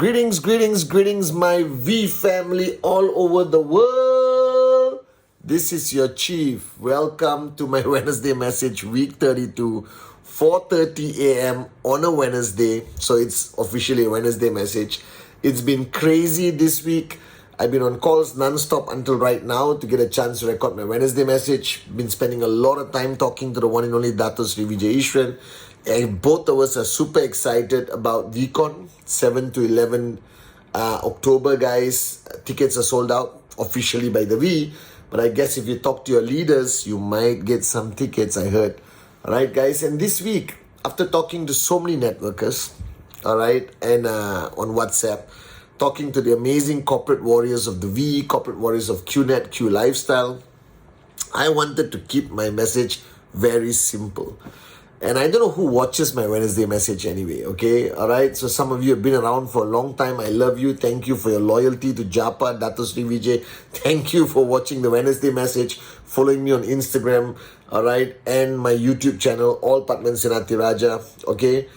Greetings, my V family all over the world. This is your chief. Welcome to my Wednesday message, week 32, 4:30 a.m. on a Wednesday. So it's officially a Wednesday message. It's been crazy this week. I've been on calls non-stop until right now to get a chance to record my Wednesday message. Been spending a lot of time talking to the one and only Dato Sri Vijay Ishwan. And both of us are super excited about VCon 7 to 11 October, guys. Tickets are sold out officially by the V. But I guess if you talk to your leaders, you might get some tickets, I heard. Alright, guys. And this week, after talking to so many networkers, alright, and on WhatsApp, talking to the amazing corporate warriors of the V, corporate warriors of qnet, Q Lifestyle, I wanted to keep my message very simple. And I don't know who watches my Wednesday message anyway, okay? Alright, so some of you have been around for a long time. I love you. Thank you for your loyalty to Japa, Dato Sri Vijay. Thank you for watching the Wednesday message, following me on Instagram, alright, and my YouTube channel, all Pathman Senati Raja, okay?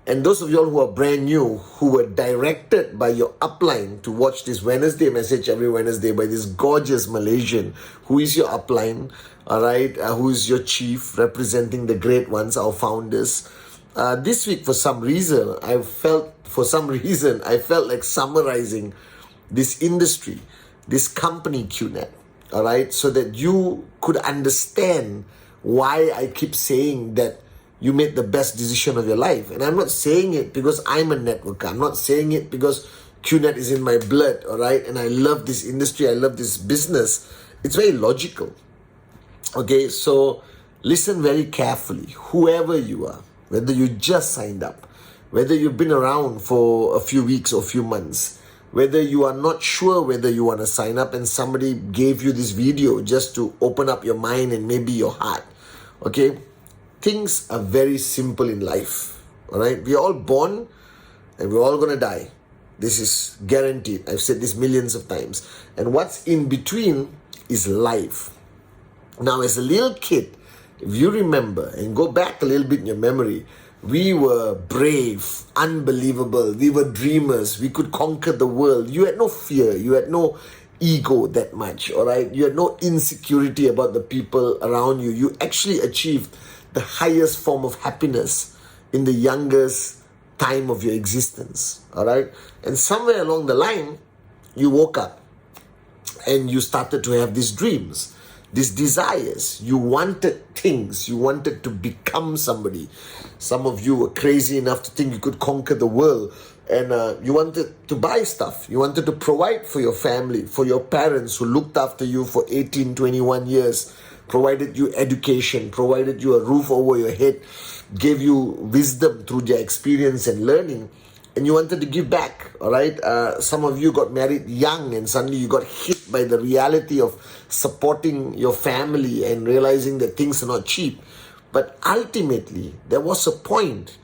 And those of y'all who are brand new, who were directed by your upline to watch this Wednesday message every Wednesday by this gorgeous Malaysian, who is your upline, alright, who is your chief, representing the great ones, our founders. This week, for some reason, I felt like summarizing this industry, this company QNet, alright, so that you could understand why I keep saying that you made the best decision of your life. And I'm not saying it because I'm a networker. I'm not saying it because QNet is in my blood, all right? And I love this industry. I love this business. It's very logical. Okay, so listen very carefully. Whoever you are, whether you just signed up, whether you've been around for a few weeks or a few months, whether you are not sure whether you want to sign up and somebody gave you this video just to open up your mind and maybe your heart, okay? Things are very simple in life, all right? We're all born and we're all going to die. This is guaranteed. I've said this millions of times. And what's in between is life. Now, as a little kid, if you remember and go back a little bit in your memory, we were brave, unbelievable. We were dreamers. We could conquer the world. You had no fear. You had no ego that much, all right? You had no insecurity about the people around you. You actually achieved the highest form of happiness in the youngest time of your existence, all right? And somewhere along the line, you woke up and you started to have these dreams, these desires. You wanted things. You wanted to become somebody. Some of you were crazy enough to think you could conquer the world. And you wanted to buy stuff. You wanted to provide for your family, for your parents who looked after you for 18, 21 years, provided you education, provided you a roof over your head, gave you wisdom through their experience and learning, and you wanted to give back, all right? Some of you got married young and suddenly you got hit by the reality of supporting your family and realizing that things are not cheap. But ultimately, there was a point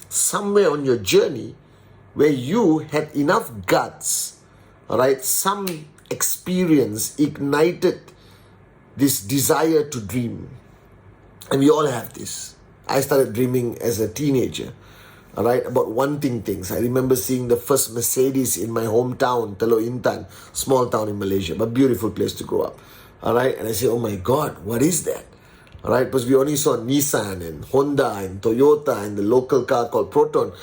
somewhere on your journey where you had enough guts, all right? Some experience ignited this desire to dream. And we all have this. I started dreaming as a teenager, all right, about wanting things. I remember seeing the first Mercedes in my hometown, Teluk Intan, small town in Malaysia, but beautiful place to grow up, all right? And I said, oh my God, what is that? All right, because we only saw Nissan and Honda and Toyota and the local car called Proton.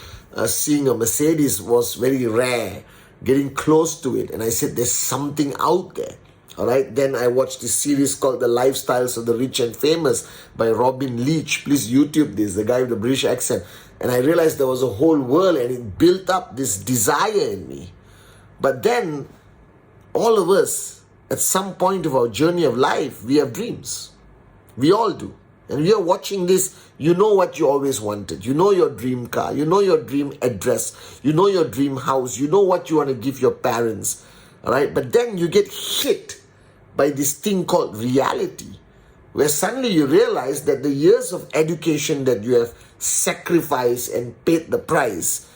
Seeing a Mercedes was very rare, getting close to it. And I said, there's something out there. All right, then I watched this series called The Lifestyles of the Rich and Famous by Robin Leach. Please YouTube this, the guy with the British accent. And I realized there was a whole world and it built up this desire in me. But then, all of us, at some point of our journey of life, we have dreams. We all do. And we are watching this, you know what you always wanted. You know your dream car. You know your dream address. You know your dream house. You know what you want to give your parents. All right, but then you get hit by this thing called reality, where suddenly you realize that the years of education that you have sacrificed and paid the price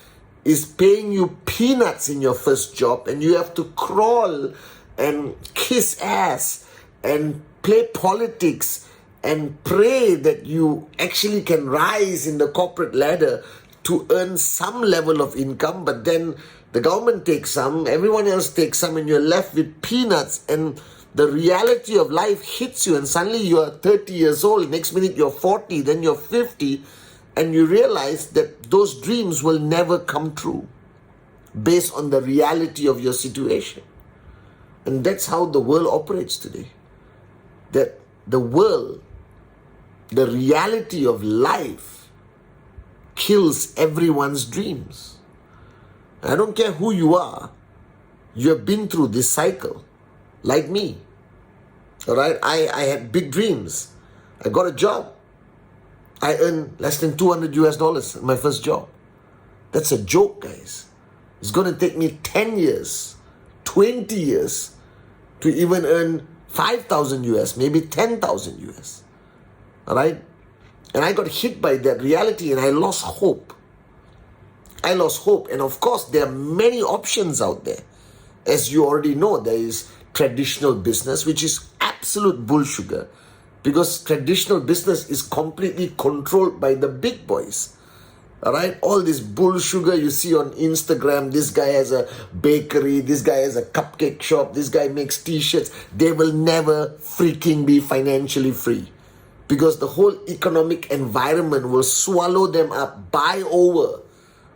is paying you peanuts in your first job, and you have to crawl and kiss ass and play politics and pray that you actually can rise in the corporate ladder to earn some level of income, but then the government takes some, everyone else takes some, and you're left with peanuts, and the reality of life hits you, and suddenly you are 30 years old, next minute you're 40, then you're 50, and you realize that those dreams will never come true based on the reality of your situation. And that's how the world operates today. That the world, the reality of life, kills everyone's dreams. I don't care who you are, you have been through this cycle, like me. All right, I had big dreams. I got a job. I earned less than $200 in my first job. That's a joke, guys. It's going to take me 10 years, 20 years to even earn 5,000 US, maybe 10,000 US. All right? And I got hit by that reality and I lost hope. I lost hope. And of course, there are many options out there. As you already know, there is traditional business, which is absolute bullsugar, because traditional business is completely controlled by the big boys. All right, all this bullsugar you see on Instagram, this guy has a bakery, this guy has a cupcake shop, this guy makes t-shirts, they will never freaking be financially free, because the whole economic environment will swallow them up, buy over,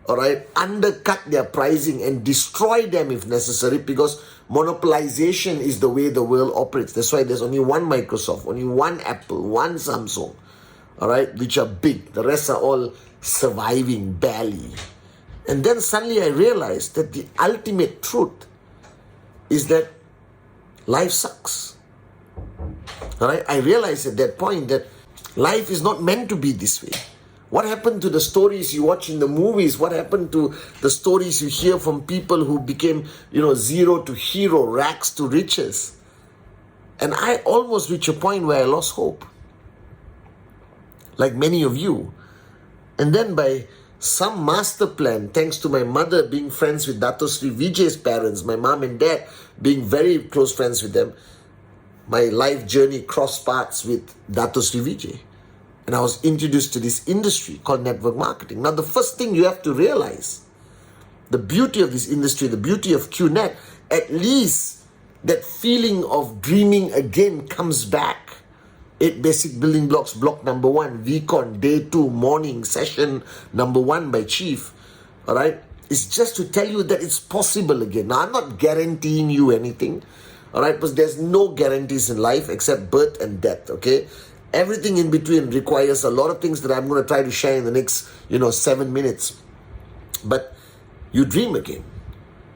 all right, undercut their pricing and destroy them if necessary, because monopolization is the way the world operates. That's why there's only one Microsoft, only one Apple, one Samsung, all right, which are big. The rest are all surviving barely. And then suddenly I realized that the ultimate truth is that life sucks. All right, I realized at that point that life is not meant to be this way. What happened to the stories you watch in the movies? What happened to the stories you hear from people who became, zero to hero, rags to riches? And I almost reached a point where I lost hope, like many of you. And then by some master plan, thanks to my mother being friends with Dato Sri Vijay's parents, my mom and dad being very close friends with them, my life journey crossed paths with Dato Sri Vijay. And I was introduced to this industry called network marketing. Now, the first thing you have to realize, the beauty of this industry, the beauty of qnet, at least that feeling of dreaming again comes back. 8 basic building blocks, block number 1, VCon, day 2, morning, session number 1 by Chief. All right? It's just to tell you that it's possible again. Now, I'm not guaranteeing you anything. All right? Because there's no guarantees in life except birth and death. Okay? Everything in between requires a lot of things that I'm going to try to share in the next, 7 minutes. But you dream again.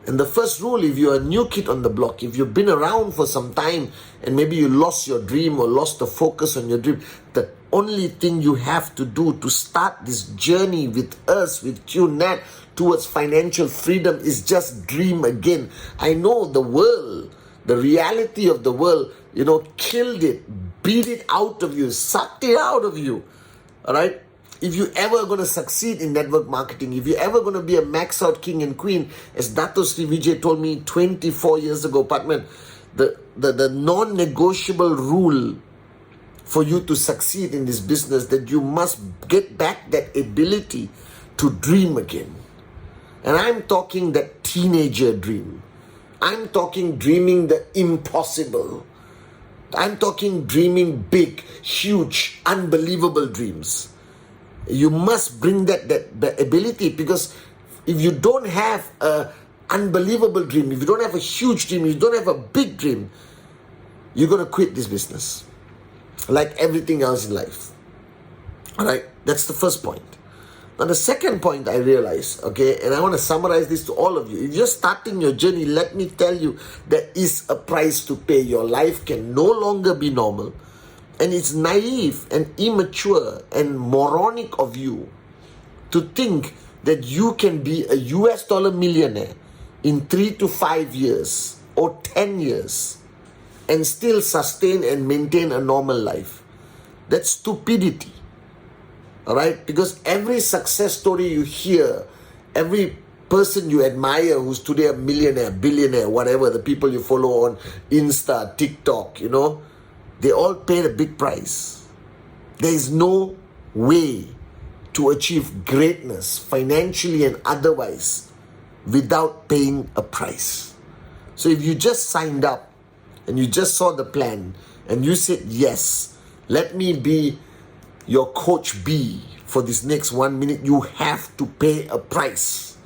And the first rule, if you're a new kid on the block, if you've been around for some time and maybe you lost your dream or lost the focus on your dream, the only thing you have to do to start this journey with us, with qnet, towards financial freedom is just dream again. I know the world, the reality of the world, killed it, beat it out of you, sucked it out of you. All right? If you're ever going to succeed in network marketing, if you're ever going to be a max out king and queen, as Dato Sri Vijay told me 24 years ago, Pathman, the non-negotiable rule for you to succeed in this business, that you must get back that ability to dream again. And I'm talking that teenager dream. I'm talking dreaming the impossible. I'm talking dreaming big, huge, unbelievable dreams. You must bring that ability, because if you don't have an unbelievable dream, if you don't have a huge dream, if you don't have a big dream, you're going to quit this business. Like everything else in life. All right, that's the first point. Now the second point I realized, okay, and I want to summarize this to all of you. If you're starting your journey, let me tell you, there is a price to pay. Your life can no longer be normal. And it's naive and immature and moronic of you to think that you can be a US dollar millionaire in 3 to 5 years or 10 years and still sustain and maintain a normal life. That's stupidity. All right? Because every success story you hear, every person you admire who's today a millionaire, billionaire, whatever, the people you follow on Insta, TikTok, they all paid a big price. There is no way to achieve greatness financially and otherwise without paying a price. So if you just signed up and you just saw the plan and you said, yes, let me be your coach B for this next 1 minute, you have to pay a price.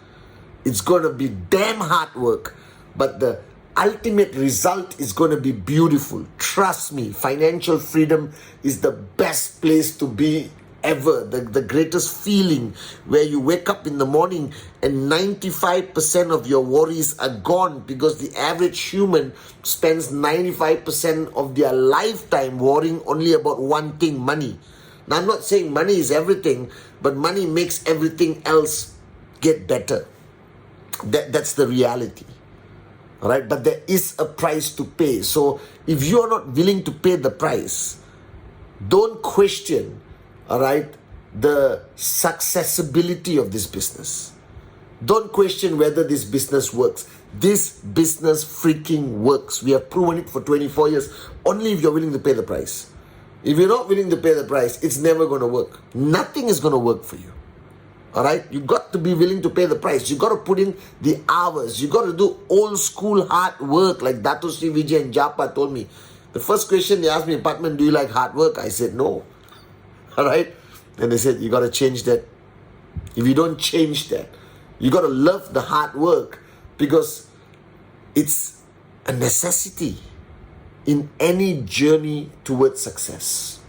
It's going to be damn hard work, but the ultimate result is going to be beautiful. Trust me, financial freedom is the best place to be ever. The greatest feeling where you wake up in the morning and 95% of your worries are gone, because the average human spends 95% of their lifetime worrying only about one thing: money. Now, I'm not saying money is everything, but money makes everything else get better. That's the reality. All right, but there is a price to pay. So if you are not willing to pay the price, don't question, all right, the successibility of this business. Don't question whether this business works. This business freaking works. We have proven it for 24 years. Only if you're willing to pay the price. If you're not willing to pay the price, it's never going to work. Nothing is going to work for you. All right, you got to be willing to pay the price. You got to put in the hours. You got to do old school hard work, like Dato Sri Vijay and Japa told me. The first question they asked me, Pathman, do you like hard work? I said no. All right, and they said you got to change that. If you don't change that, you got to love the hard work, because it's a necessity in any journey towards success.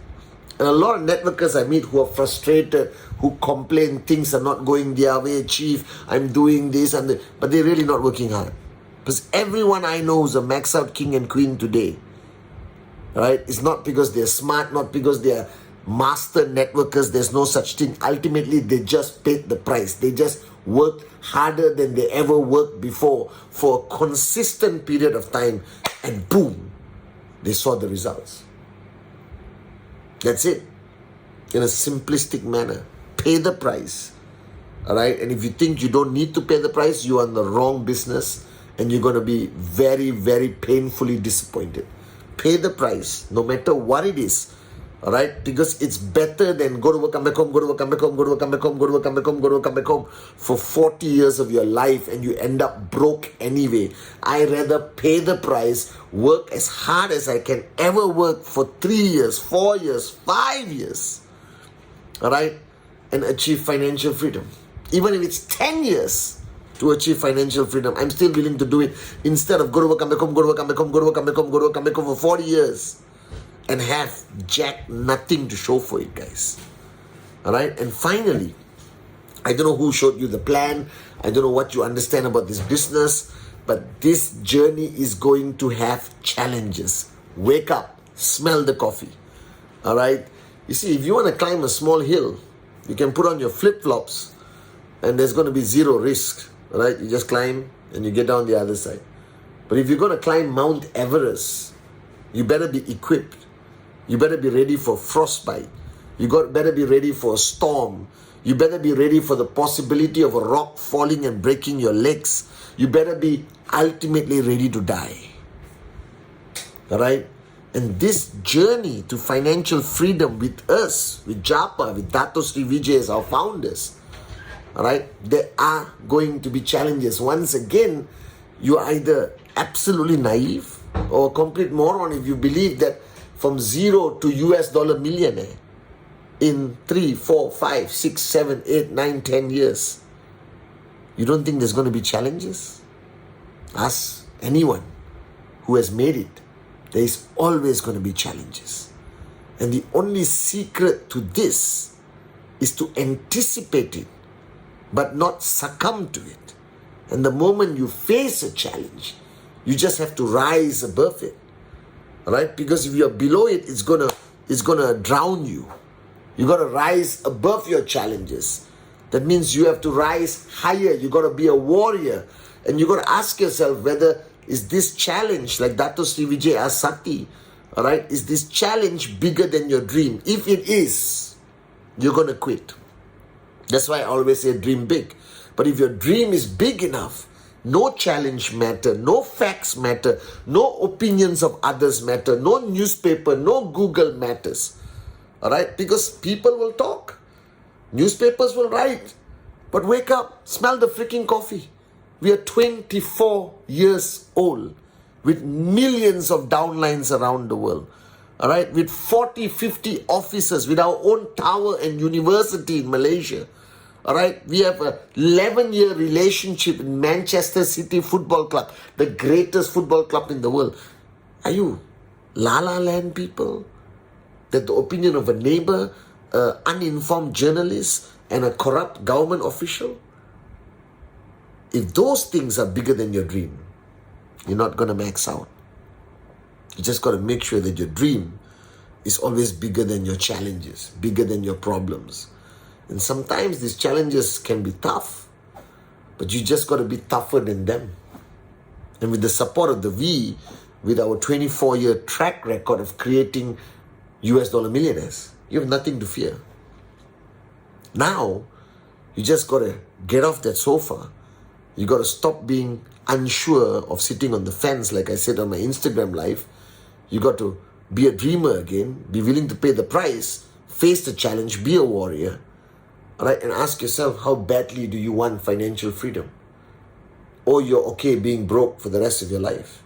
And a lot of networkers I meet who are frustrated, who complain things are not going their way, chief, I'm doing this and that, but they're really not working hard. Because everyone I know who's a max out king and queen today, right, it's not because they're smart, not because they're master networkers. There's no such thing. Ultimately, they just paid the price. They just worked harder than they ever worked before for a consistent period of time, and boom, they saw the results. That's it. In a simplistic manner. Pay the price. All right? And if you think you don't need to pay the price, you are in the wrong business, and you're going to be very, very painfully disappointed. Pay the price, no matter what it is. All right? Because it's better than go to work, come back home, go to work, come back home, go to work, come back home, go to work, come back home, go to work, come back home for 40 years of your life, and you end up broke anyway. I rather pay the price, work as hard as I can ever work for 3 years, 4 years, 5 years. All right? And achieve financial freedom. Even if it's 10 years to achieve financial freedom, I'm still willing to do it instead of go to work, come back home, go to work, come back home, go to work, come back home, go to work, come back home for 40 years. And have jack nothing to show for it, guys. All right? And finally, I don't know who showed you the plan. I don't know what you understand about this business. But this journey is going to have challenges. Wake up. Smell the coffee. All right? You see, if you want to climb a small hill, you can put on your flip-flops and there's going to be zero risk. All right? You just climb and you get down the other side. But if you're going to climb Mount Everest, you better be equipped. You better be ready for frostbite. Better be ready for a storm. You better be ready for the possibility of a rock falling and breaking your legs. You better be ultimately ready to die. All right? And this journey to financial freedom with us, with Japa, with Dato Sri Vijay as our founders, all right, there are going to be challenges. Once again, you're either absolutely naive or a complete moron if you believe that from zero to US dollar millionaire in 3, 4, 5, 6, 7, 8, 9, 10 years. You don't think there's going to be challenges? Ask anyone who has made it. There is always going to be challenges. And the only secret to this is to anticipate it, but not succumb to it. And the moment you face a challenge, you just have to rise above it. All right? Because if you're below it, it's gonna drown you. You got to rise above your challenges. That means you have to rise higher. You got to be a warrior. And you got to ask yourself whether is this challenge, like Dato Sri Vijay asked Sati, all right, is this challenge bigger than your dream? If it is, you're going to quit. That's why I always say dream big. But if your dream is big enough, no challenge matter, no facts matter, no opinions of others matter, no newspaper, no Google matters. All right? Because people will talk. Newspapers will write. But wake up, smell the freaking coffee. We are 24 years old with millions of downlines around the world. All right, with 40, 50 offices, with our own tower and university in Malaysia. All right, we have a 11-year relationship in Manchester City Football Club, the greatest football club in the world. Are you La La Land people? That the opinion of a neighbor, an uninformed journalist, and a corrupt government official? If those things are bigger than your dream, you're not going to max out. You just got to make sure that your dream is always bigger than your challenges, bigger than your problems. And sometimes these challenges can be tough, but you just got to be tougher than them. And with the support of the V, with our 24-year track record of creating US dollar millionaires, you have nothing to fear. Now, you just got to get off that sofa. You got to stop being unsure of sitting on the fence, like I said on my Instagram live. You got to be a dreamer again, be willing to pay the price, face the challenge, be a warrior, all right, and ask yourself, how badly do you want financial freedom? Or you're okay being broke for the rest of your life.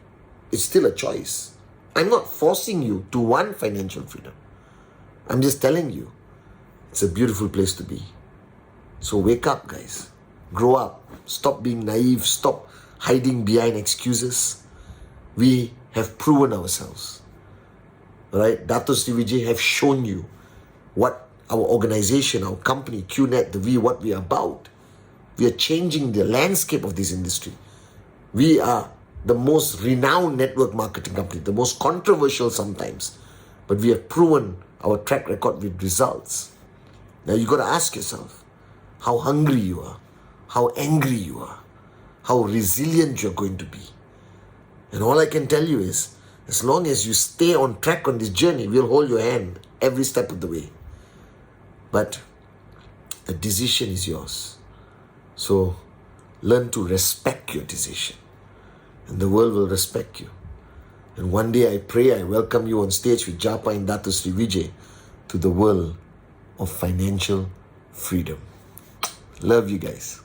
It's still a choice. I'm not forcing you to want financial freedom. I'm just telling you, it's a beautiful place to be. So wake up, guys. Grow up. Stop being naive. Stop hiding behind excuses. We have proven ourselves. Right? Dato Sri Vijay have shown you what our organization, our company, qnet, the V, what we are about. We are changing the landscape of this industry. We are the most renowned network marketing company, the most controversial sometimes, but we have proven our track record with results. Now you got to ask yourself how hungry you are, how angry you are, how resilient you're going to be. And all I can tell you is, as long as you stay on track on this journey, we'll hold your hand every step of the way. But the decision is yours. So learn to respect your decision, and the world will respect you. And one day I pray I welcome you on stage with Japa and Dato Sri Vijay to the world of financial freedom. Love you guys.